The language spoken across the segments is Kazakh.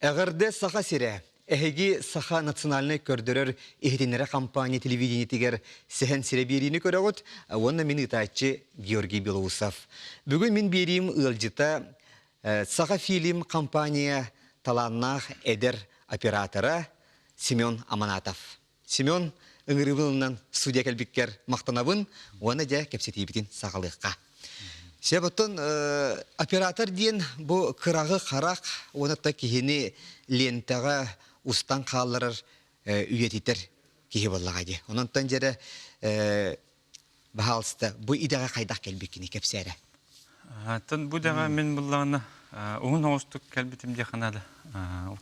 Әгәрдә саха сире. Эһиги саха национальный көрдөрөр ихтинере компания телевидение тигер сехен сире берини көрөгөт, онна мин итачы Георгий Белоусов. Бүгүн мин берим ылжыта саха фильм компания таланнах эдер операторы Семен Аманатов. Семен ыңырыбылынан студия кәлбиккер мақтанабын, оны да кепсетейбітін сағалыққа. Себеттен оператор дейін бұл қырағы қарақ, оны та кейіні лентаға устан қалырыр үйететер кейі болаға де. Онынтан жері бағалысты бұл идаға қайдақ кәлбеккені кепсәрі. Бұл даға мен бұлағына оғын оғыстық кәлбетімде қанады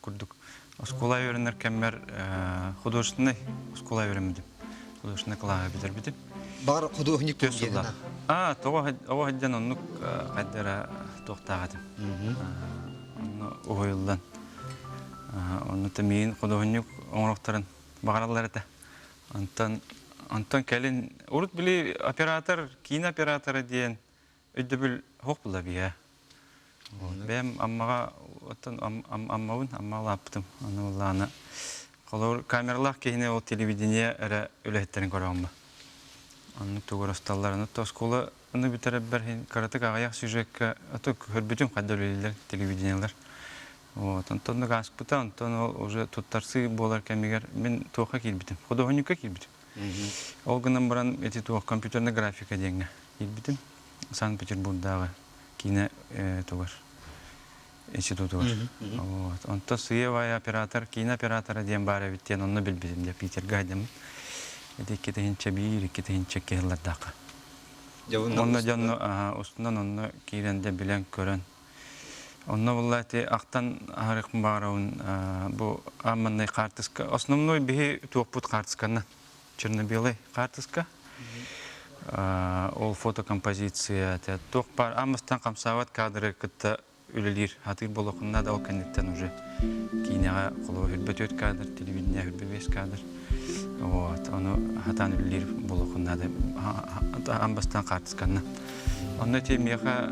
күрдік. Оскола öğrenir kemmer художественный оскола öğrenmedim. Художественный клаға бітер бітіп. Бар художник болден. Оға hadden onu qaddara toqtağadım. Onu yıldan. Onu temin художник oğraqtарын bağıralları da. Antan kelin urut bili operator, kino operatörü diyen ödebül hoq bula biya. Ben ammağa amma laptım. Onu lana. Kolor kameralar kehine o televizyonya era ületlerin koramı. Onu tuğrastallarını toskola onu biterber hin karatık ayak süjekka atok hürbütüm kadroliler televizyonlar. O tantonda gaspıta anton уже tuttarsı bolarken miger ben toqa kilbitim. Художникка kilbitim. Olgundan baran eti toq kompüterne grafika denge. Kilbitim. Санкт-Петербургдағы кино тугар институты бар. Онта сыйвай оператор, кино операторы дем бар биттен онны билбедим деп Питерге айдым. Эдиккете хинче бир, иккете хинче келлардакы. Онны жанны устунан онны киренде билен көрөн. Онны буллати актан арык баруун бу амманный картыска. Основной бихи туопут картысканы. Черно-белый картыска. Ол фотокомпозиция. Тоқ бар. Амыстан қамсават кадры кітті үлілер. Хатыр болуқынна да ол кәнеттен уже кейінеға қолуы хүрбет өт кадр, телевидение хүрбет кадр. Оны хатан үлілер болуқынна да амбастан қартысқанна. Оны темеға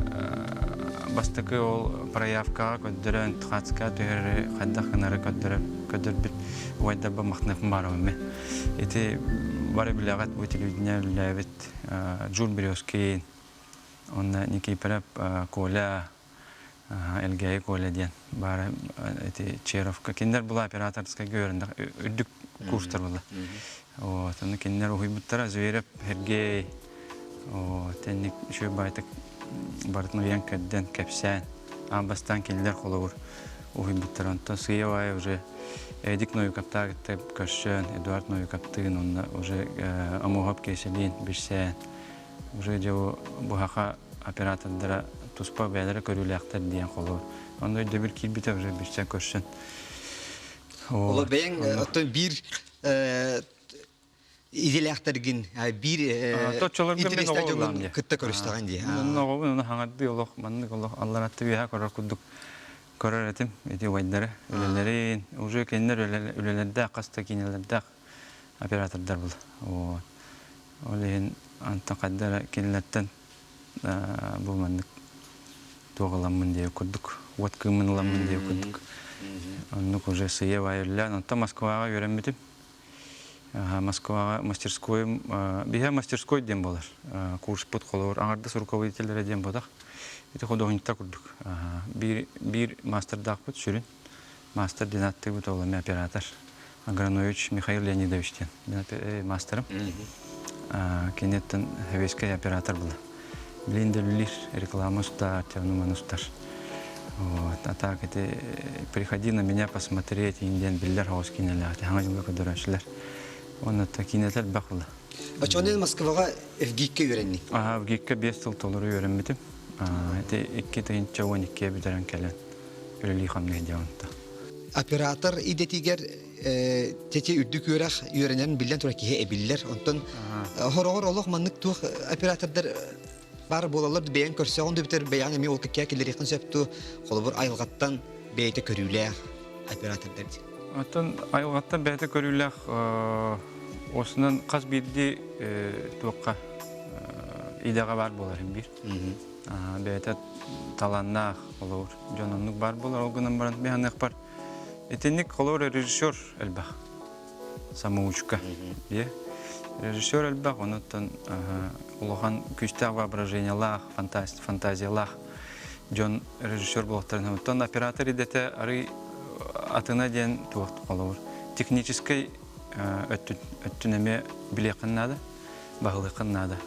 бастықы ол проявкаға көддірін, тұқатысқа түйірі қаддақынары көддір біт уайда ба мақтынақын бар өме. Еті бары білағат бұл телевидение үліләвет Джур Березкин, он Никипарап Коля, Элгей Коля ден, бары эти Черовка. Киндер была операторская göründe, üddük kurslar была. Вот, он киндер ухибуттара Зверев, Сергей, вот, они еще байтак Бартновен кадден кепсен, амбастан киндер холовур ухибуттара. Он то съевая уже. Эдик Ною Каптаг, Кашен, Эдуард Ною Каптын, он уже Амугаб Кейселин, Бишсен. Уже делал Бухаха оператор дара Туспа Бедера Корюляхтер Диан Холор. Он дойдет бир кильбита уже Бишсен Кашен. Ола бәйін оттан бір иделяхтаргин, бір интернет-стадионын күтті көрістіған де. Оны хаңадды олық, манны олық, Аллар атты бейха көрір күддік. Көрәретім, еті уайдары, өлелерін, уже кендер өлелерді, қаста кенелерді оператордар бұл. Олеген антын қаддары кенелерден бұл мәндік тоғыламын деп күрдік, уаткымыныламын деп күрдік. Онық уже сүйе вайырлан, онта Москваға өрембетім. Москваға мастерской, бейе мастерской дем болар, курс бұд қолуыр, аңарды руководителері дем болдақ. Это художниктар күрдік. Bir мастердақ бұд сүрін. Мастер Динатты бұд олами оператор. Агранович Михаил Леонидовичтен. Мастерым. Кенеттен хевескай оператор болды. Блиндерлер, реклама ұстар, тевнуман ұстар. А так, приходи на меня посмотреть, инден биллер хаос кинелер. Хаңа жылға көдірәшілер. Оны та кинелер бақ болды. Ачонен Москваға Евгикке үйренні? Евгикке 5 жыл толыры үйренметім. Это икки чего не кебитерен келен өлелий хамны дианта. Оператор идетигер тете үддүк өрах үйренен билен тура кие эбиллер. Онтон хорогор олох маннык тух оператордар бар болалар бейен көрсө онда битер бейан эми ол кекке келер якын сөптү колбур айылгаттан бейте көрүлөр оператордар. Онтон айылгаттан бейте көрүлөр осунан каз бирди туакка идега бар болар бир. Бейте таланнах olur. Jononluk бар болар. Olgunun barın bir anlık var. Этенник колор режиссер элбах. Самоучка. Е. Режиссер элбах, онуттан улахан күстәк воображениялах, фантазиялах. Джон режиссер болуктарын. Онуттан оператор идете ары атына ден туакты колор. Технический өттүнеме билекин нада, багылыкын нада.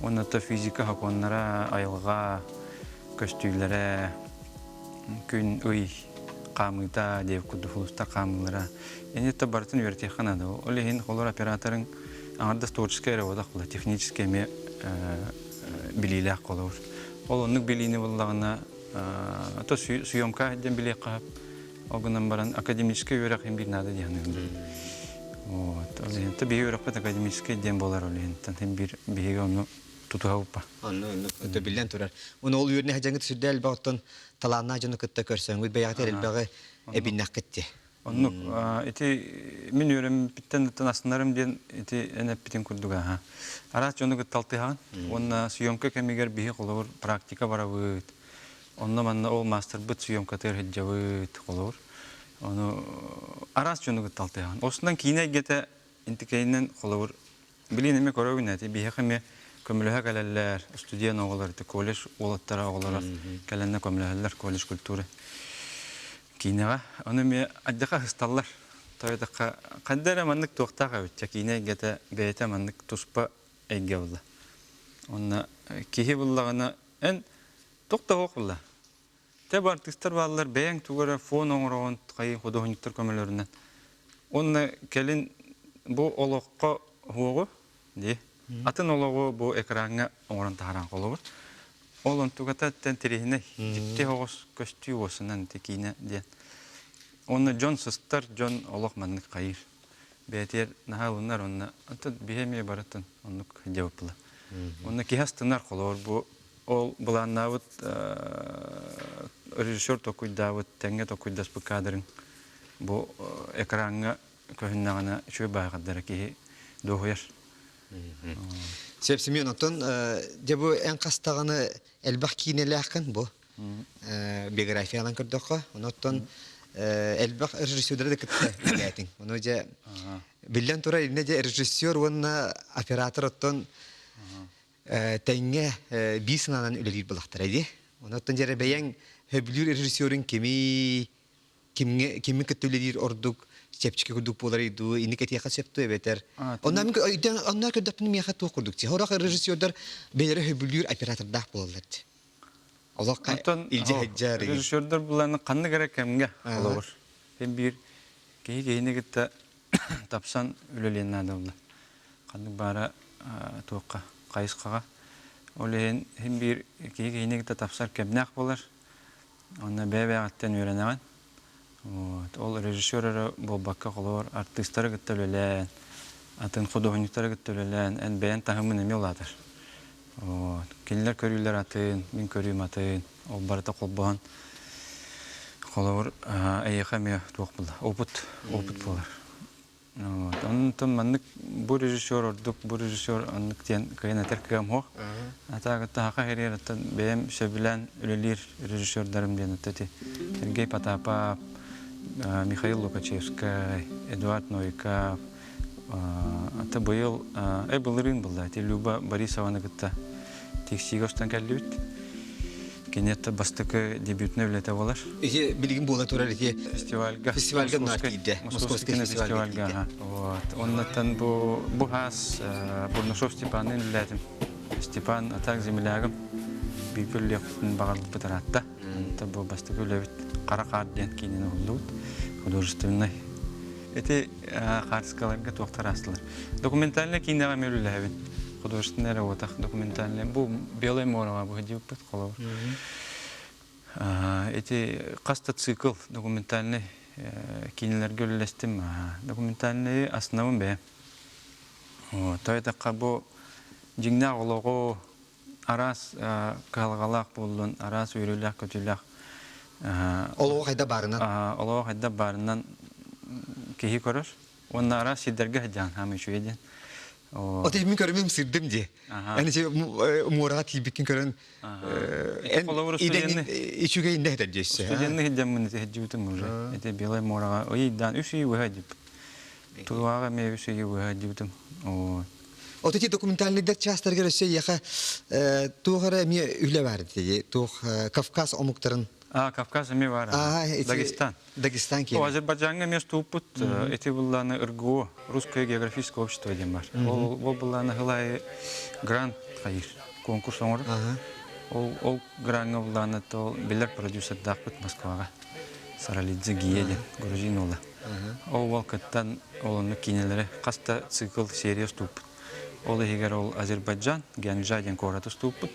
Онуттан физика хаконнара айылга, көстүйләре, күн уй камыта деп кудуфулуста камылара. Энетте бартын вертеханада. Олехин колор операторын аңарда творческая работа кыла, технический ме билилах колор. Ол оннук билини боллагына то съемка ден билек кап. Огынан баран академический өрөк хем бирнада дияны. Вот. Олехин бие өрөк пат академический ден болар олехин. Тан бир биеге onu тутуаппа. Анны өтө билен турар. Уну ол үрне хажаңы сүрдө элбактан талаана жаны кытта көрсөң, баягы элбагы эбиннак кетти. Оннук эти мен өрөм биттен танаснарым ден эти энеп битен курдуга. Арат жаны кытталтыган. Онна съемка кемигер бие колор практика барабыт. Онна манна ол мастер бит съемка терхеджабыт колор. Ону арат жаны кытталтыган. Осундан кийине гете интикейнен колор билинеме көрөгүнөти бие кеме көмөлөһө келелер, студент оголар, колледж олаттара оголар, келенне көмөлөһөлөр колледж культура. Кинега, аны ме аддака хысталлар. Тойдакка кандара маннык токтага өтчө кине гете бейте маннык туспа эйге болду. Онна кихи буллагына эн токта окулла. Теб артисттер баллар бең тугара фон оңорон кайы художниктер көмөлөрүнөн. Онна келин бу олокко хугу ди. Атын олого бу экранга оңорон тааран колобур. Олон тугататтан терехине житте хогос көстүү болсунан текине ден. Оны Джон Сыстар, Джон олог маннык кайыр. Бетер нахалунар онна антат бихеме баратын оннук жабыпла. Онна кихастынар колобур бу ол буланнабыт режиссер токуйдабыт теңге токуйдаспы кадрын бу экранга көһүннагана чөй байгаддар ки дохуяр. Сепсимен отон дебу эн кастаганы элбах кинелякын бу. Биографиялан көрдөккө. Онотон элбах режиссерлер кытта билетин. Ону же билен тура ине же режиссер онна оператор оттон теңге бисинанан үлелир булактар иди. Онотон же беян хөблүр режиссерин кими кеттүлелир ордук Чепчики курдук болар иду, индикати яка септу эбетер. Оннан оннар көрдөпүн мияка туу курдук. Хорак режиссердер белери хөбүлүр оператордах болалар. Алакка илже хаджар. Режиссердер буланы канны керек кемге болор. Hem bir кейне гитте тапсан үлелен надалды. Канны бара тоокка кайыскага. Олен hem bir кейне гитте тапсар кемнак болар. Онна бебегаттен үйрөнөгөн. Вот, ол режиссеры болбакка колор, артисттары гыттөлөлөн, атын художниктары гыттөлөлөн, эн бен тахымын эме оладыр. Вот, келилер көрүлөр атын, мен көрүм атын, ол барыта колбогон. Колор эйхаме туак булды. Опыт болар. Вот, онтон маннык бу режиссер ордук, бу режиссер аннык тен кайна теркем хо. Ата хака херер атын бем шебилен үлелир режиссердарым ден атты. Сергей Потапов, Михаил Лукачевский, Эдуард Новиков, это был Эбелрин был, это Люба Борисова нагта, тексигостан калют, кенетта бастыка дебютный влета болар. Эти билигин була турар эти фестиваль Московский фестиваль. Вот, он натан бухас Бурнушов Степанын влетим. Степан атак землягам бипүллек багалып битаратта. Это был бастыка влет. Каракарден кинен олдут художественный. Эти харскаларга токтарастылар. Документальный кинега мөлүлөбүн. Художественный работа, документальный. Бу белый морга бу дип колор. Эти каста цикл документальный кинелерге үлестим. Документальный основын бе. Вот, это кабо жиңна олого арас калгалак болдун, арас үйрөлөк көтүлөк. Олоо кайда барынан кеһи көрөр. Оннара сидерге жан хамы шуйден. O da min körümüm sırdım diye. Yani şey muğrağa tilbikin körün içüge inde eder diyesi. Студентный хиддамын хиджутым уже. Это белая морага. Ой, дан үсүй выходит. Туага ме үсүй выходит. Вот. O da dokumentalinde часто görüyorsa yaha tuğara mi üle verdi. Tuğ Kafkas omukların. Кавказ ме var. Дагестан. Дагестан ki. О, Азербайджанга место упут. Это было на РГО, Русское географическое общество демар. Ол было на Хилай грант хайр. Конкурс оңыр. Ол гранга было на то билер продюсер дақпыт Москваға. Саралидзе Гиеден, грузин ола. Ол валкаттан оланы кинелері қаста цикл серия ступыт. Ол егер ол Азербайджан, Гянжаден кораты ступыт.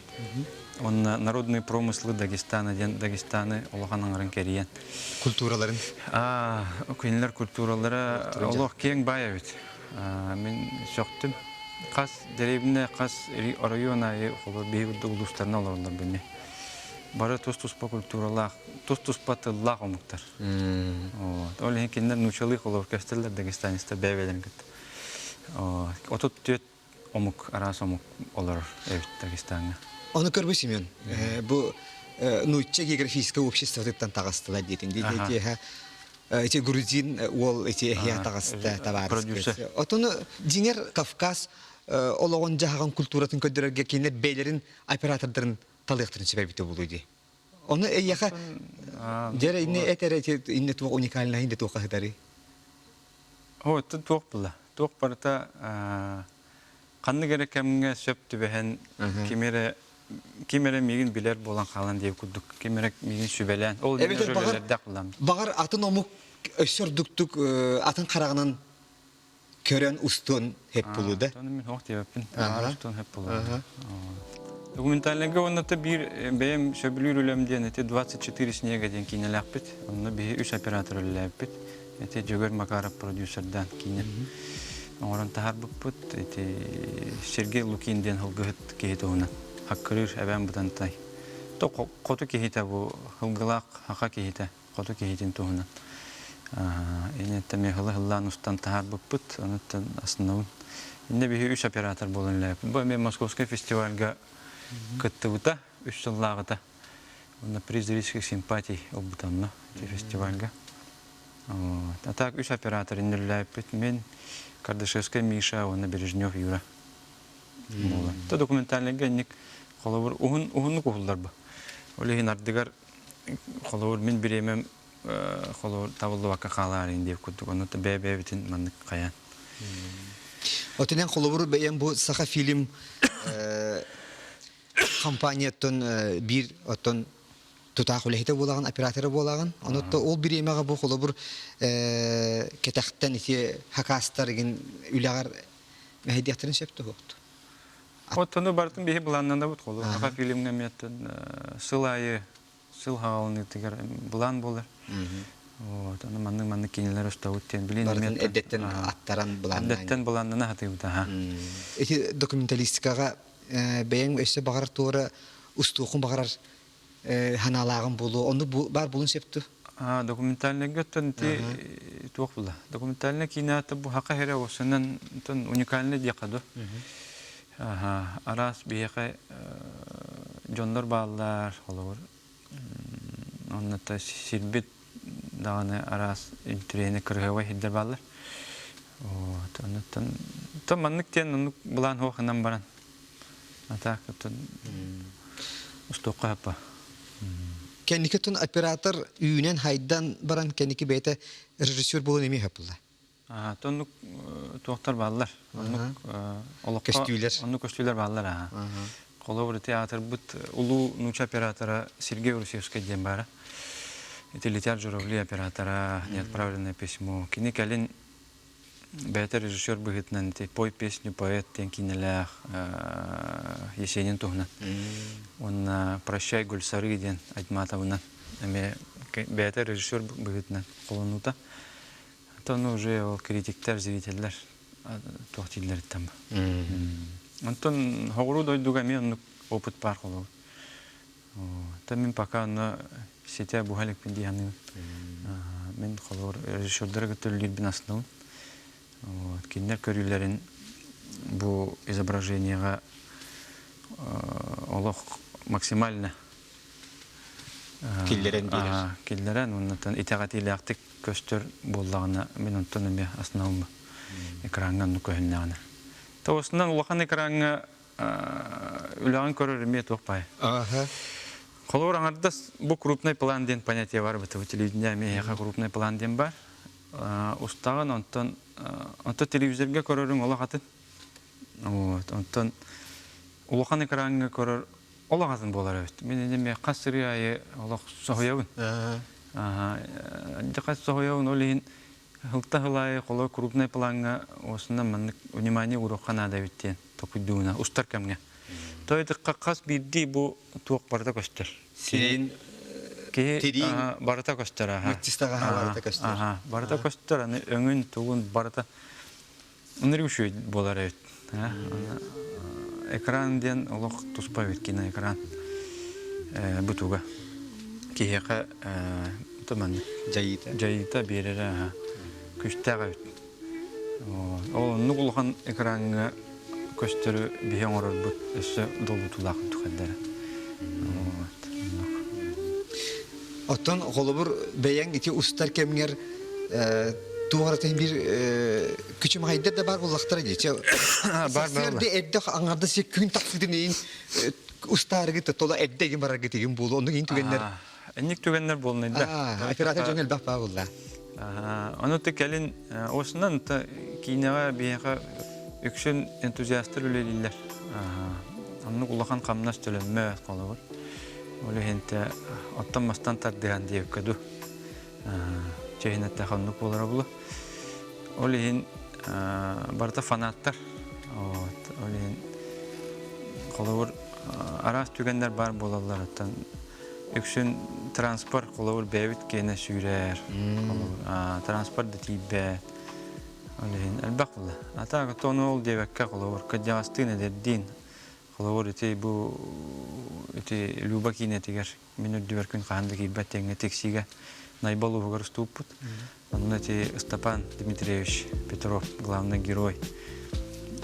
Он народные промыслы Дагестаны олағанын ранкериян. Культураларын. Күнелер культуралары олақ кең бая бит. Мен шоқтым. Қас деребіне, қас района бейбірді ұлыстарына оларындар біне. Бары тос-туспа культуралақ, тос-туспа тыллақ омықтар. Ол кендер нучалық олар кәстерлер Дагестанистар бәйбелерін кітті. Отут түйет омық, арас омық олар әбіт Дагестанға. Onu görmüşüm ben. Bu Nuytça Geografическое общество tıktan tağıstılar dedin. İşte Gruzin ol ihya tağıstılar tavarız. Otunu diğer Kafkas olağanca hagan kulturatın ködürerge kendiler beylerin operatörlerin talıqtırın sebebiydi buluydu. Onu yaha jere inne etere inne tuğ unikalna inde tuğ kahdarı. O tuğ bula. Tuğ parta kanlı gerek kemge söptü behen kimere migin biler bolan kalan diye kurduk. Kimere migin sübelen. Ol evet bağır atın omuk ösürdüktuk atın karağının kören ustun hep buluda. Tanım min hoq diyapın. Ustun hep buluda. Документальныйга онната бир бәем сөбүлүр үлемден эти 24 снега ден кинеләппет. Онна бе 3 оператор үләппет. Эти Жөгөр Макаров продюсердан кинеп. Оран тахар буппут эти Сергей Лукинден хылгыт кейтоуна. Хаккырыр әбән будан тай. То коту кейта бу хылгылак хака кейта. Коту кейтен туһуна. Эне тәме хыллан устан тахар буппут. Онаттан асыннавын. Инде бе 3 оператор болын ләппет. Бу мен Московский фестивальга Кыттыбыта, 3 жыллағыта. Онда приз зрительских симпатий обутамна фестивальга. А так 3 оператор индерләппет. Мен Кардашевская Миша, онда Бережнев Юра. Та документальныйга ник холовур уһунну кухуллар ба. Олегин ардыгар холовур мен биремем холовур табылды вакка калар инде куттук. Онда бәбе битин маннык каян. Отынан холовур бәйем бу саха фильм компаниятын bir отон tutaq ulehte bolağan operatörü bolağan onotda ol bir emaga bu холобур ketaqtan iti hakastargin ülagar mehdiyatını septi hoqtu. Отону бартын беһи буланнанда бут холу. Ага фильмне меттен сылайы сыл хаалны тигер булан болар. Вот, аны манны кинелер өстәүттен билин меттен эддеттен аттаран булан. Эддеттен буланнана хатыйда ха. Эти документалистикага бәйен өсө багар тура устуқын багар ханалагын болу оны бар булун септи. Документальный götten ти туқла. Документальный киноаты бу хака хере осынын тон уникальный дияқаду. Арас бияқай жондар баллар холор. Онната сирбит даганы арас интерене кыргавай хиддер баллар. Вот, оннан томанныктен булан хохынан баран. Атак тон устуқа па. Kendiki tun operator üyünen haydan baran kendiki beyte rejissör bolun emi hapılla. Tonluk tohtar ballar. Onluk köstüler ballar. Kolobur teatr but ulu nuç оператора Сергей Урусевский ден бара. Это летят журавли оператора не отправленное письмо. Кинекалин бейте режиссер быгыт нанти пой песню поэт тен кинелях Есенин тухна. Он прощай Гульсары ден Айтматовна. Бейте режиссер быгыт нан колонута. То уже критиктер, зрительдер тохтилдер там. Антон хогру дойдуга мен опыт бар холу. Тамин пока на сетя бухалик пиндианы. Мен холор режиссердер götürülür bin aslında. Киндер көрүлөрүн бу изображениега олох максимально Киллерен билер. Киллерен оннан итагатилактык көстөр боллагына мен онтон эме основным экранга нукөннагына. Тоосунан улахан экранга үлөгөн көрөр эме токпай. Ага. Колор аңардас бу крупный план ден понятие бар бу телевидение мега крупный план ден бар. Устаган онтон телевизорга көрөрүң улахатын. Вот, онтон улахан экранга көрөр олагатын болар эт. Мен эме касыры айы олак сохоябын. Жакат сохоябын олин хылтахылай коло крупный планга осундан мен внимание урокана да биттен топудуна устар кемге. Тойды кас бидди бу туок барда көстөр. Сен Ке барда көстөр. Мактистага барда көстөр. Барда көстөр, аны өңүн тугун барда. Унрушуй болар эт. Экранден олох туспай өткөн экран. Бутуга. Кияка томан жайыта берер күштәгә. Ол нугулган экранга көстөрү биһен орор бут эссе долутулак тухаддар. Оттон холобур бәяң ити устар кемгер туаратын бир күчүм хайдар да бар булактар дече. Бар. Серде эдде аңарда се күн таксидин устарыгы тола эддеген барарга теген болу. Ондун кийин түгеннер. Эник түгеннер болнай да. Оператор жөңел бапа булла. Аны текелин осунан кинега биһага үксүн энтузиасттар үлелилер. Аны улахан камнас төлөммө калабыр. Олехенте оттамастан тардыган деп көдү. Чейнетте ханнук болара булу. Олехин барда фанаттар. Олехин калабыр арас түгеннер бар болалар аттан. Үксүн транспорт калабыр бебит кене сүрер. Транспорт да тибе. Олехин албак булу. Атага тонол дебекке калабыр кадjastыны дедин. Калабыр эти бу эти люба кинетигер минут дверкүн каанды кибет теңе тексиге найбалу горступут. Он эти Степан Дмитриевич Петров, главный герой.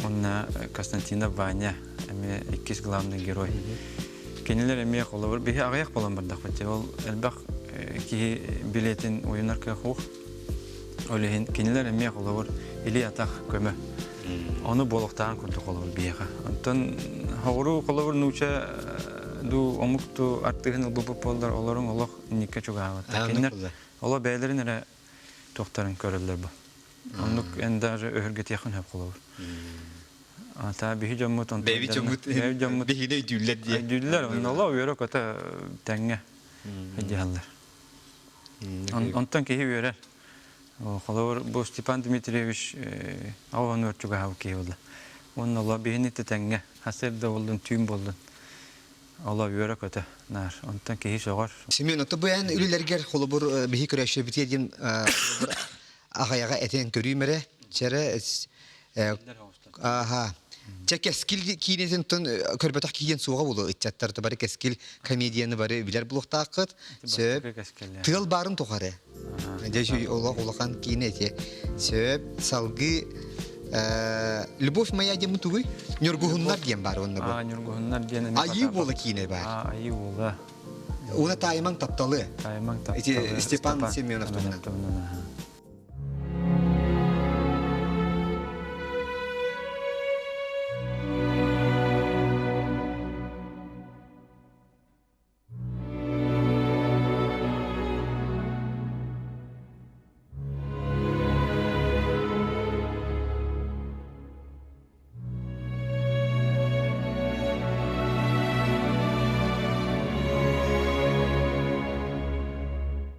Он Константина Ваня, эме иккис главный герой. Кенелер эме калабыр бихи агаяк болон бардак бете. Ол элбак ки билетин оюнарка хук. Олехин кенелер эме калабыр или атак көмө. Оны болохтан көрдү калабыр бияга. Антон хогуру калабыр нуча ду омукту артыгын болдар олорун олох никке чугабат. Кенелер ола бәйлерин эре токтарын көрөлөр бу. Онук эндаже өргөт якын хап калабыр. Ата бихи жоммут он. Беби жоммут. Бихине дүллер дие. Дүллер он ола өрөк ата таңга. Хадиаллар. Онтон кеһи өрөр. Калабыр бу Степан Дмитриевич аван өрчүгө хап кеһи. Он ола бихине таңга. Хасерде болдун түйүн болдун. Ола өрөк ата нар. Онтон кеһи согор. Семен ото буян үлелергер холобур бихи көрөшө битедин агаяга этен көрүмөрө чере Кескил кинесин тон көрбөтак кийген сууга болу итчаттарды бары кескил комедияны бары билер булуктакыт сөп тыл барын тохары. Жешу улахан кинете сөп салгы любовь моя дем тугы нюргухуннар дем бар онна бу. Нюргухуннар дем. Айы болу кине бар. Айы болу. Уна тайман тапталы. Эти Степан Семенов.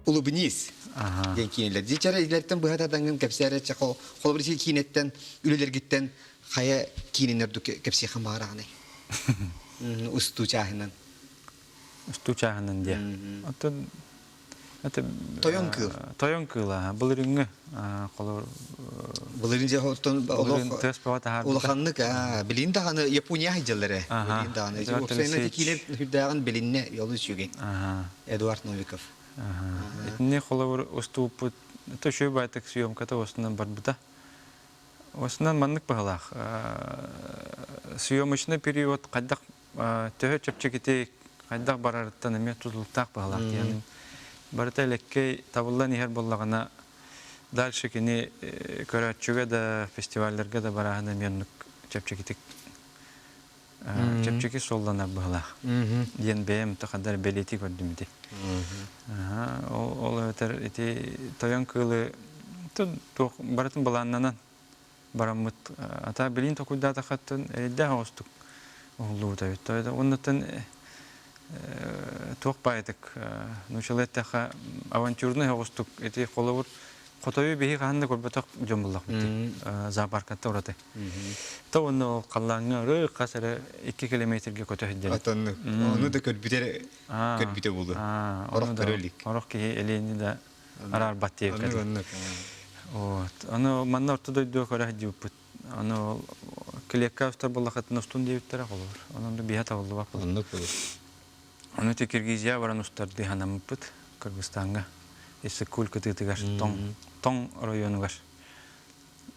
Улыбнись. Ден кинелер. Дичара илерден быхатадан кепсере чакол холбрisi кинеттен үлелергиттен хая киненерду кепси хамараны. Устучахынан. Устучахынан де. Это Тоёнкыл. Тоёнкыла. Булырыңы колор. Булырынжа хоттон Булырын тес павата. Улаханнык билин даганы Япония хайжалары. Билин даганы. Жоксайна кинеп хүддаган билинне yolu сүген. Эдуард Новиков. Не холовор уступут. Это еще байтек съемката основном барбута. осынан маннык багалах. Съемочный период кайдак төһө чепчеките кайдак барарыттан эме тузулуктак багалах дияның. Барыта элекке табылдан ихер боллагана дальше кини көрөтчүгө да фестиваллерге да барахана меннук чепчекитик чепчеки солланар багалах. Диен бем тахадар белети көрдүмдү. Ол өтер эти тоян кылы то баратын баланнан барамыт ата билин токуйда тахаттын элде хостук оллууда өттөйдө оннотон ток байдык нучалеттаха авантюрный хостук эти коловур котою беги ханны көрбөтөк жомуллак бит зоопаркта ураты то онно каллаңы касары 2 километрге көтөйдү Атанны. Оны да көрбүтө болду. Орок көрөлүк. Орок ки элени да арар баттыйып кетти. Анны. Вот. Аны манна ортодой дөй көрәк дейбіт. Аны кілекка ұстар болақатын ұстун дейбіттері қолыр. Оны бейхата олды бақ бұл. Анны көрі. Аны те Киргизия баран ұстар дейханамып бұд. Кыргызстанға. Есі көл күтігігар. Тоң районығар.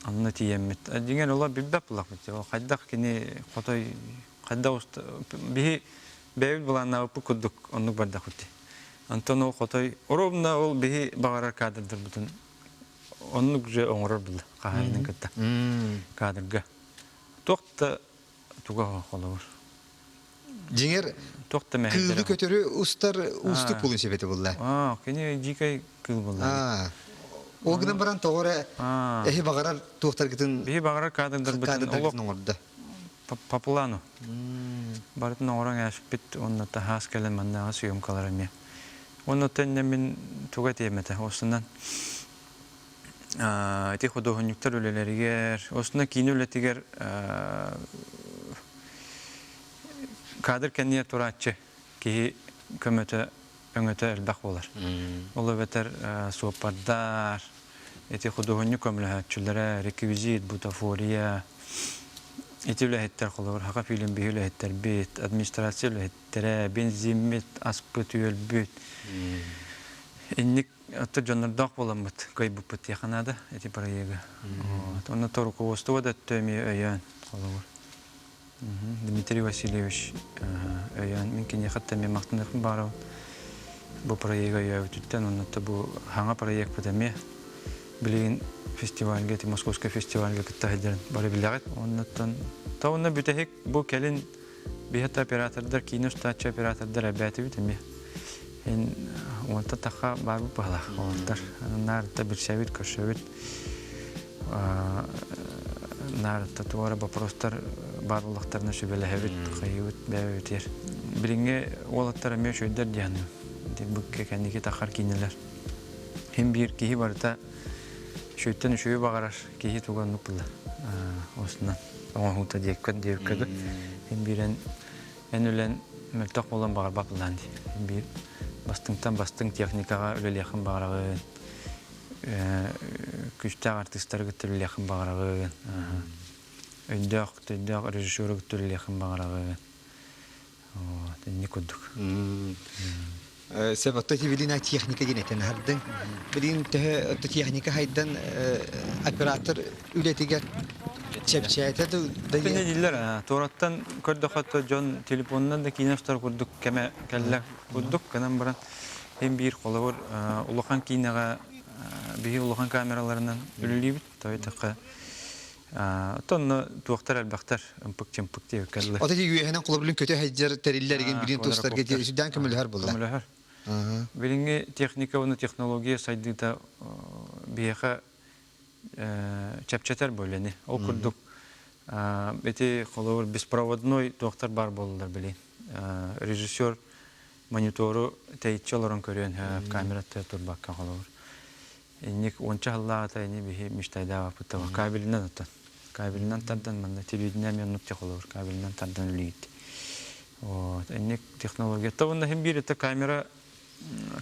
Аны тиеммет. Деген ола білбәп бұлақ бұд. Қайдақ кені қотой қайдақ ұстар. Бәйіл бұланна ұпы күддік. Онық бардақ бұд. Антон ол қотой. Оробна ол бейі бағарар кадырдыр бұдын. Оннук же оңрор бул кахайнын кытта. Кадырга. Токта туга холор. Жеңер Токта мен. кылды көтөрү устар устук болун себети булла. Кене жикай кыл булла. Огдан баран тогора эхи багарар туктар гитин. Би багарар кадырдар бутун олок. Папулану. Бартын оран ашпит онната хас келен манна съемкалар эме. Оннотен мен туга темете осунан эти художниктер өлелеригер, осына кино өлетигер кадр кенне туратчы ки көмөтө өңөтө элбак болар. Ол өбетер сопардар, эти художник көмөлөчүлөрө реквизит, бутафория, эти өлеттер колор, хака фильм бөлеттер бит, администрация өлеттер, бензимет, аспыт өлбүт. Инник отто жонордок боламыт, кайбыпыт яканада эти проекты. Вот, он то руководство да төми өйөн колор. Дмитрий Васильевич өйөн мен кине хатта мен мактандыкым бар. Бу проектка өтүттен оннотто бу хаңа проект бутеме билген фестивальге, Московский фестивальге кыттаһыдыр бары билгет. Оннотон тауна бүтехик бу келин бихата оператордар, киностачы оператордар абәти битеме. Онта тақа бар бұл бағалақ олар. Нарытта бір сәвет, көшәвет. Нарытта туғара бапростар бар олақтарына сөбелі әвет, қайывет, бәвет ер. Бірінге олаттар әме шөйдер дияны. Бүкке кәндеке тақар кейнелер. Хем бір кейі барыта шөйттен үшөйі бағарар кейі туған нүпілі. Осынан. Оған хута дейіккәді. Хем бірін ән өлен мөлтақ болан бағар бапылдан дей. Хем бір бастың техникаға өлел яқын бағарағын, күштәк артистар күттілел яқын бағарағын, өйдәқ режиссеры күттілел яқын бағарағын. Не көддік. Себатта тибилина техника денетен хардын. Билин техника хайдан оператор үлетигер чепчәйтә да. Пене дилер, тораттан көрдө хатта жон телефоннан да киностар көрдүк, кеме келлек көрдүк, канан баран hem bir kolor ulukan kinega bir ulukan kameralarından ülülübüt tabii taqa tonno tuaqtar albaqtar ampık çampık diye kallı. O da yüyehenen kolorun kötü heccer teriller gen bilin dostlar geçiyor. Şudan kömülher bullar. Kömülher. Bilinge teknika onu teknolojiye saydıda biyaha çapçatar böyleni. O kurduk. Eti kolor bespроводной tuaqtar bar bollar bilin. Rejissör monitoru teyitçilerin körüyen kamerada turbakka kolor. İnnik onca hallata ini bihi müştahida vapıta var. Kabilinden atan. Kabilinden tardan manda televizyonda yanıp kolor. Kabilinden tardan ülüyüt. O innik teknoloji. Tavında hem bir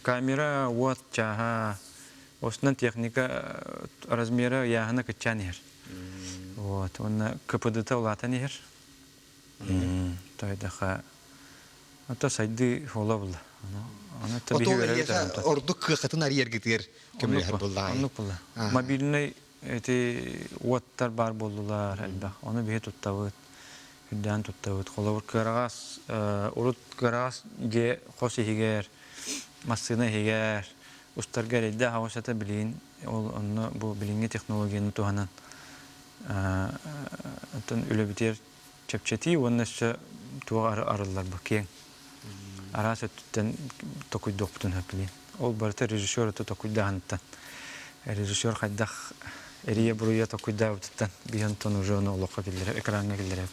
kamera watt çaha. Osnan teknika razmera yahana kaçanır. O ona kapıda ulatanır. Tayda hatta saydı olabilir. Ana tabii ordu kıqatın ariyer gidiyor kömülher bullar. Onu bulla. Mobilne эти уаттар бар болдулар әлбә. Оны бие туттабыт, хүддән туттабыт. Холовыр кырагас, урут кырагас же хосигер, массына хигер, устарга рейдә хавашата билин, ол онны бу билинге технологияны туганан. Атын үлебитер чепчети, оннасы туа арылар бу кең. Арас өттен токуйдок бутун хөплин. Ол барта режиссер өтө токуйдагантан. Режиссер хайдах эрие буруя токуйдабыттан биянтон уже оны олоққа келдіріп, экранға келдіріп.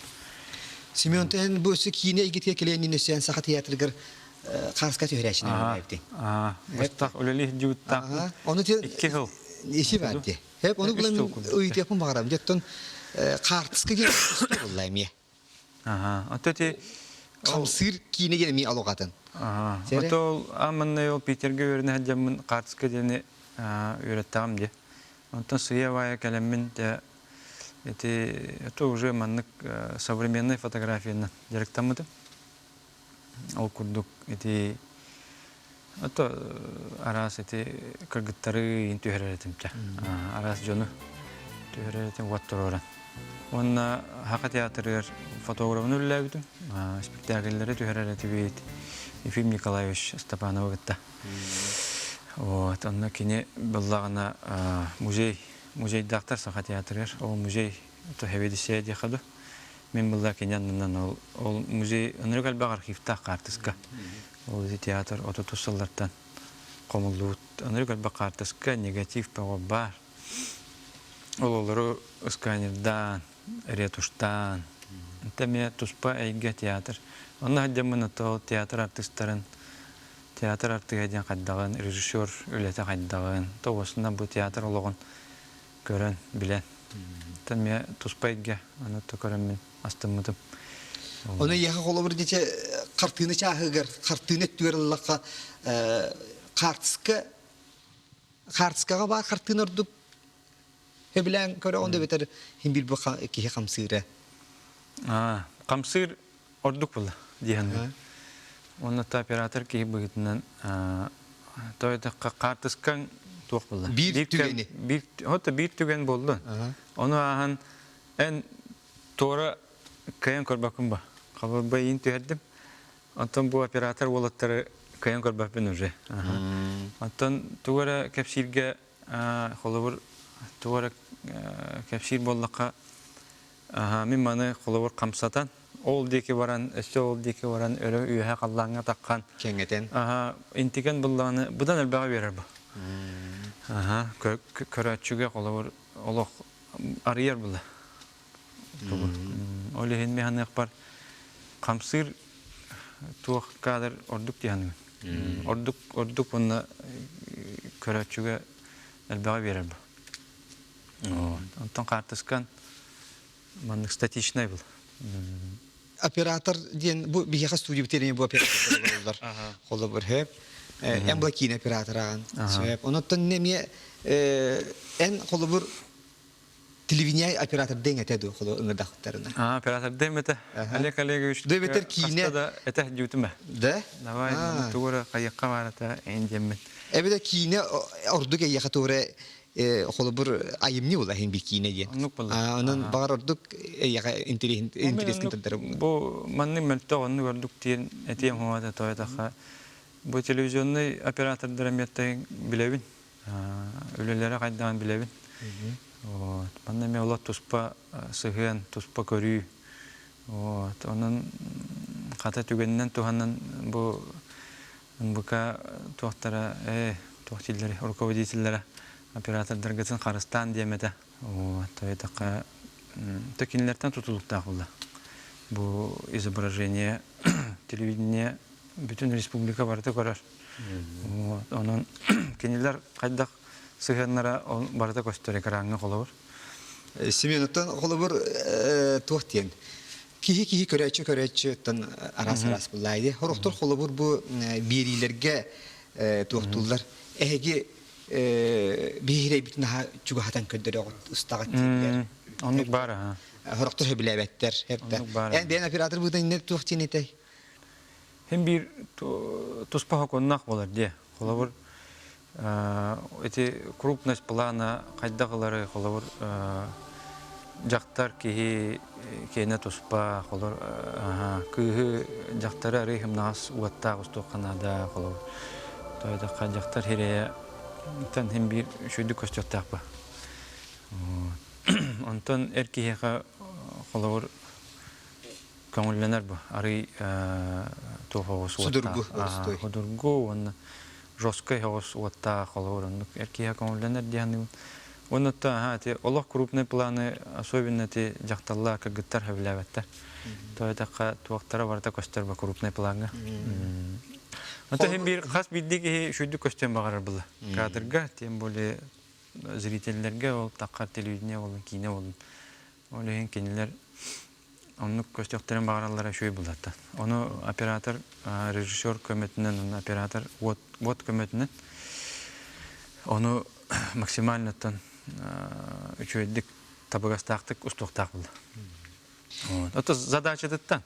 Семен тен бу кийне игитке келенин сен саха театргер карска төһрәшин әйтте. Бустак үлели жуутта. Оны те 2 жыл. Иши барды. Хеп оны булан уйтепен багарам. Жеттон картыска келip буллайм. Атөте Камсыр кийне генеми алогатын. Ото аманны ол Питерге өрне хаҗамын картыска дене үйрәттәм ди. Онтан сыявая калеммен те это уже маннык современной фотографияны директамыды. Ол курдук эти это арас эти кыргыттары интүһәрәтимчә. Арас жоны түһәрәтим ватторора. Онна хака театрыр фотографны үлләбидем. Спектакльләре түһәрәтибит. Ефим Николаевич Степанов гытта. Вот, онна кине буллагына музей доктор саха театрыр. Ол музей то хеведисе ди хаду. Мен булла киняннан ол музей өнөргөл баг архивта картыска. Ол театр ототусаллардан комулут өнөргөл баг картыска негатив бар. Олору сканердан, ретуштан. Теме туспа эйге театр. Онна хаҗамын то театр артистларын театр артыгыдан каддаган режиссер үлете каддаган тоосунда бу театрологон көрөн билен. Теме туспайга аны то көрөмүн астымытым. Оны яха коло бир дече картыны чагыгыр, картыны түгерлакка картыскага бар картыны ордуп Heblen köre onda beter him bir bu ki kamsıra. Kamsır orduk bula diyen. Onda ta operator ki bugünden toyda kartıskan tuğ bula. Bir tügeni. Hatta bir tügen buldu. Onu ahan en tora kayan korbakım ba. Kabul bayin tüherdim. Ondan bu operator volatları kayan korbakım önce. Ondan tuğra kapsirge kolabor tuğra kapsir bollaka min mani kolabor kamsatan. Ol deki varan, işte ol deki varan öyle üye kallağına takkan. Kengeten. İntiken bullağını budan elbağa verir bu. Köratçüge kolabor olaq arayar bulla. Öyle henme hanı akbar kamsır tuğ kadar orduk diyanım. Orduk bununla köratçüge elbağa verir bu. Ondan kartıskan manlık statişnay bul. Operator diyen bu bir yaka stüdyo biterini bu operatorlar. Kolla bir hep. En blakine operatoran. Hep. Ondan nemiye en kolla bir televizyonel operator dengete kolla ıngırdaklarına. Operator demete. Alek üç. Demeter kine. Hastada eteh jutme. De? Davay tuğra kayıkka varata en cemmet. Evet de kine orduk yaka tuğra kolla bir ayımni ola hem bir kine diyen. Onun bağır orduk yaka interes kintarım. Bu manni melto onu gördük diyen etiyem havada toyada. Bu televizyonda operatorlara metten bilevin. Ölülere kaydan bilevin. Bana me ola tuspa sıhhan, tuspa körü. Onun kata tügeninden tuhanın bu tuhtara tuhtilleri, rukovoditillere operatorlar gitsin Karstan diyemede. Toyada tekinlerden tutulup dağıldı. Bu изображение телевидение bütün республика barıda korar. Onun kendiler kaydak sıhhanlara barıda gösterir karanlığı kolabur. Simenottan kolabur tuhtiyen. Kihi köreççi tan aras bulaydı. Horoktor kolabur bu birilerge tuhtullar. Ehegi bihire bütün daha çugahatan köddere ustagat. Onluk var ha. Horoktor hebilebetler hep de. Yani ben operator bu da ne tuhtiyen etey. Hem bir tuspa hakonnak olur diye. Kolabur эти крупность плана кайдагылары холор жактар кейне туспа холор кыгы жактары арыхым нас уатта устуканада холор тойда жактар хире тан хем бир шуйду көстөктакпа онтон эркиха холор көңүлленер бу ары тохогус уатта худургу он жесткий хос уатта холор эркиха көңүлленер дияны онотта те олох крупный планы особенно те жакталла кагыттар хавлабаттар тойда туактара барта көстөр ба крупный планга ата хем бир хас биддиги шуйду көстөн багарар була кадрга тем более зрительлерге ол таккар телевидение ол кине ол олен кинелер онну көстөктөрүн багаралар шуй булатта оны оператор режиссер көмөтүнөн оператор вот көмөтүнөн оны максимально тон үчөйдик табыгастактык устуктак булду. Это задача деттан.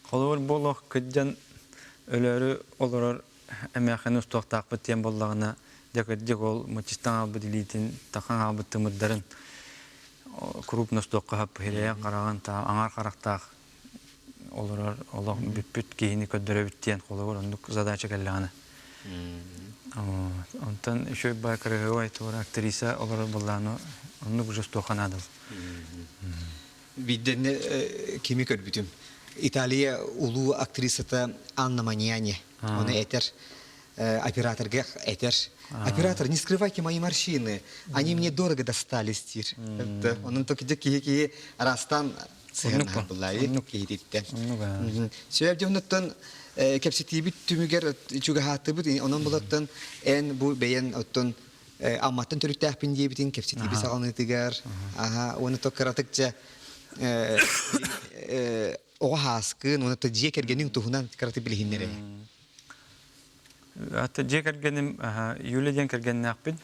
Колор болох кыджан өлөрү олорор эмехен устуктак битен боллагына декедик ол мучистан албыдилитин тахан албыттымыдарын крупно стокка хап хирея караган та аңар карактак олорор олох бүт кийини көдөрө биттен колор ондук задача келганы. Онтан еще бакрыгой тура актриса олар булланы онну жостоханадыл. Бидден кими көрбүтүм. Италия улуу актрисата Анна Маньяни. Оны этер операторга этер. Оператор, не скрывайте мои морщины. Они мне дорого достались, тир. Он только ки растан цена была и киритте. Сөйдөнөттөн кепситибит түмүгер чуга хатыбыт онон болоттон эн бу бейен оттон амматтан төрүктәпин дебитин кепситиби сагынытыгар оны токаратыкча ого хаскын оны то жекергенин тухунан караты билихиннере ата жекергеним юледен кергеннакпин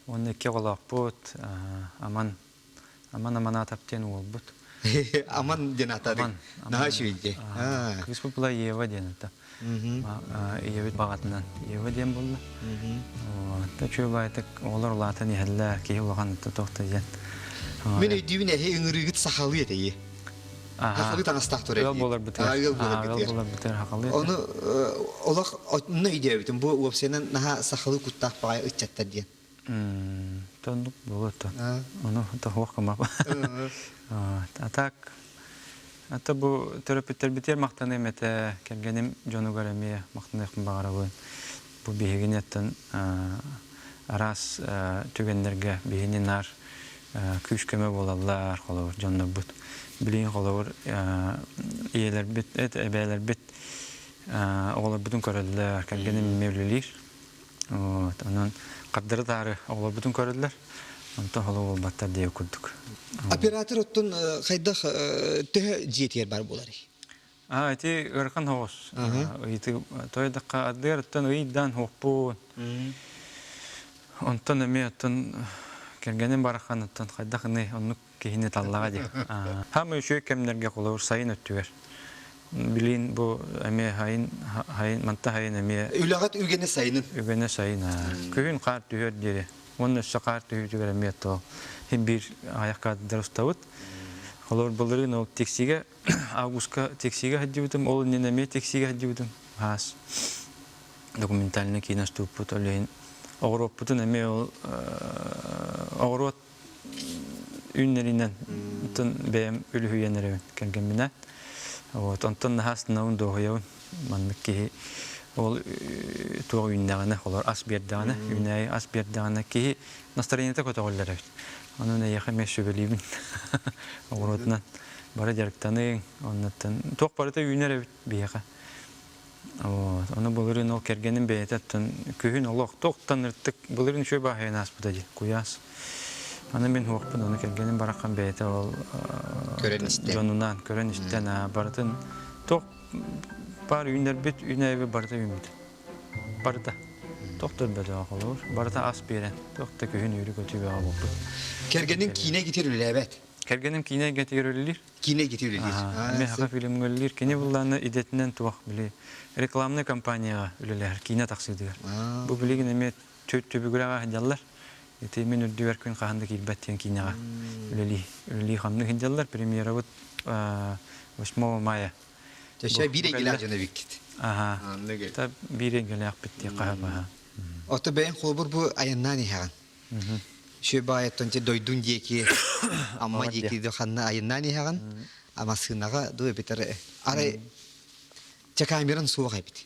оны кеголакпут аман атаптен болбут Аман денатады. Нахашы үйде. Кыспы бұла Ева денаты. Ева бағатынан. Ева ден болды. Чөй байтық олар ұлатын ехілі кейі олған тоқты ден. Мен өйдейін әйе үңірігіт сақалы етейі. Хақалы таңыстақ тұр әйе. Ел болар бұтыр хақалы ет. Оны олақ өтіні үйде өйтім. Бұл өпсенен наға сақалы күттақ бағай өтчаттар ден. Тондuk болот. Onu da hoqama. Атак. Ата бу терапевттер битер мактан эмете келгеним жону гараме мактаныкмын багарабын. Бу бегенеттен арас түгендерге бегенинар күчкеме болалар холор жонно бут. Билин холор иелер бит эбелер бит олар бүтүн көрөлөр келгеним мевлилер. Анан каддыры тары олар бүтүн көрөлөр. Антон холо баттар деп күрдүк. Оператор оттон кайда тө жетер бар болары. Эти ыркан хос. Эти тойдакка адыртан ыйдан хоппу. Онтон эметтен келгенин бараханаттан кайдакны онну кийине таллага деп. Хамы үшө кемнерге колор сайын өттүбер. Билин бу эме хайын манта хайын эме Үлагат үгене сайын. Үгене сайын. Күн кар түһөр деди. Оны сакар түһүргө мето. Хим бир аякка дөрөстөт. Холор булырын ол тексиге августка тексиге хадибутум ол ненеме тексиге хадибутум. Хас. Документальный киноступ толен. Европутун эме ол Европ үннеринен тон бем үлүхүенере келген менен. Вот онтон хастын доһоён манныки ол туг үннәгәне холор ас бердәгәне үнәй ас бердәгәне ки настроениете көтөгөлләр. Анын яхы мәшүбелибин. Огоротнан бара жарыктаны оннан ток барыта үнәре бияга. Вот аны булырын ол кергенин бейтеттен көһүн олох токтан иртик булырын шөй баһайын аспыда ди куяс. Аны мен хокпун аны кергенин баракан бейте ол жонунан көрөнүстен бартын ток бар үнер бит үнәйбе барда үмүт. Барда. Доктор бәдә холор. Барда ас берен. Доктор көһүн үрү көтүбе алып. Кергенин кине гитер үләбәт. Кергенем кине гетигерөллер. Кине гитилилер. Мен хака фильмгөллер кине булланы идетинен туак били. Рекламный кампанияга үлелер кине таксыдыгар. Бу билеген эме төбүгүрага жаллар. Эти мен үрдүбер күн каханда килбеттен кинега үлели хамны хинжаллар премьера вот 8 мая. Тэшэ бире гилер жана викт. Та бире гилер битти каба. Ото бен холбур бу аяннани хаган. Шö байеттон те дойдун диеки амма диеки до ханна аяннани хаган. Ама сынага ду битер ара чакамеран суга бит.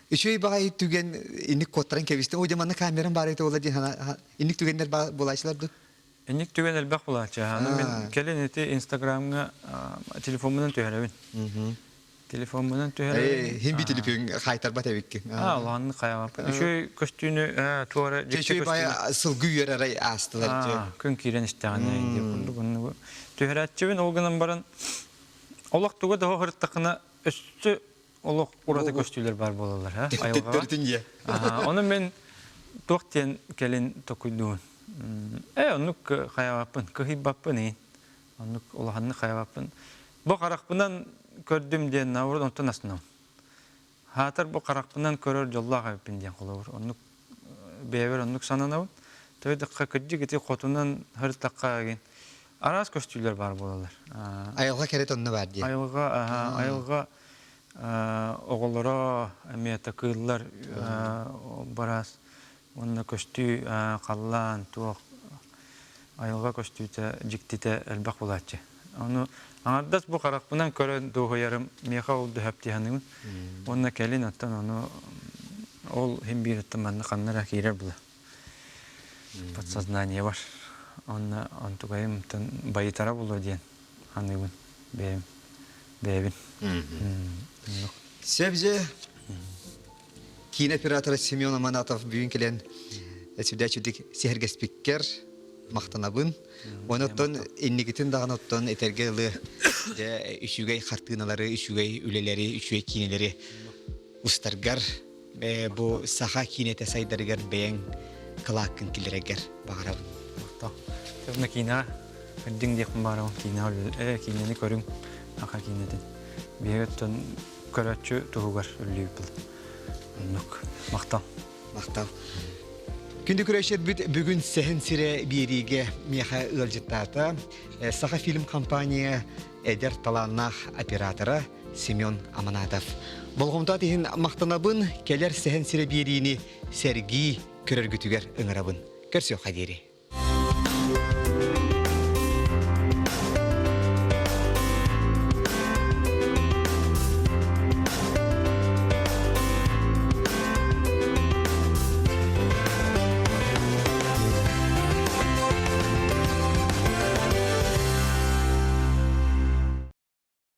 Üçüy bagay tügen inik kottran kebiste o zamanna kameran barayta ola di hana inik tügenler bulaşlardı. Enik tügen elbaq bulaça. Hanım men keleneti Instagram'a telefonumdan töherevin. Telefonumdan töherevin. Hem bir telefon haytar batavik. Allah'ın kayama. Üçüy koştuğunu tuara jekte koştuğunu. Üçüy baya sılgı yörer astılar. Kün kiren istağına indi bunu. Töheratçıvin olganın baran Olaq tuga daha hırttakına üstü Olaq urada koştuğular bar bolalar ha. Ayılga. Onu men toqten kelin tokuyduğun. Onluk hayavapın, kıhibapın in. Onluk olahanını hayavapın. Bu qarakpından gördüm diyen navur ondan asnam. Hatar bu qarakpından körür jolla qayıpın diyen qolur. Onluk bever onluk sananavun. Tabi de qakıcı giti qotundan hırttakka gen. Aras koştuğular bar bolalar. Ayılga keret onunla var diye. Ayılga oğullara emiyete kıyırlar baraz. Onunla koştuğu kallan, tuğ ayılga koştuğu ciktite elbaq bulatçı. Onu anaddas bu qarakpından köre doğu yarım meha oldu hepti hanımın. Onunla kelin attan onu ol hem bir atmanı kanlara girer bula. Подсознание var. Onunla antugayım bayitara bulu diyen hanımın beyevin. Sebze kine operatörü Semyon Amanatov bugün gelen sürdürdük seherge spiker maqtanabın. Ondan innigitin dağın ottan etergeli de üçügey kartınaları, üçügey üleleri, üçügey kineleri ustargar bu saha kinete saydargar beyen kalakın kilereger bağırab. Tabii kina ding diye kumbaram kina kineni körün akar kinedin. Biyetten köröçü tuğugar ölüyüpül. Nuk maqtav. Күнді күрешер бүгін сәхін сире береге меха ылжыттата саха фильм компания әдер таланнақ операторы Семен Аманатов. Болғымта дейін мақтанабын келер сәхін сире берейіні сәргі көрергітігер ұңырабын. Көрсе қадері.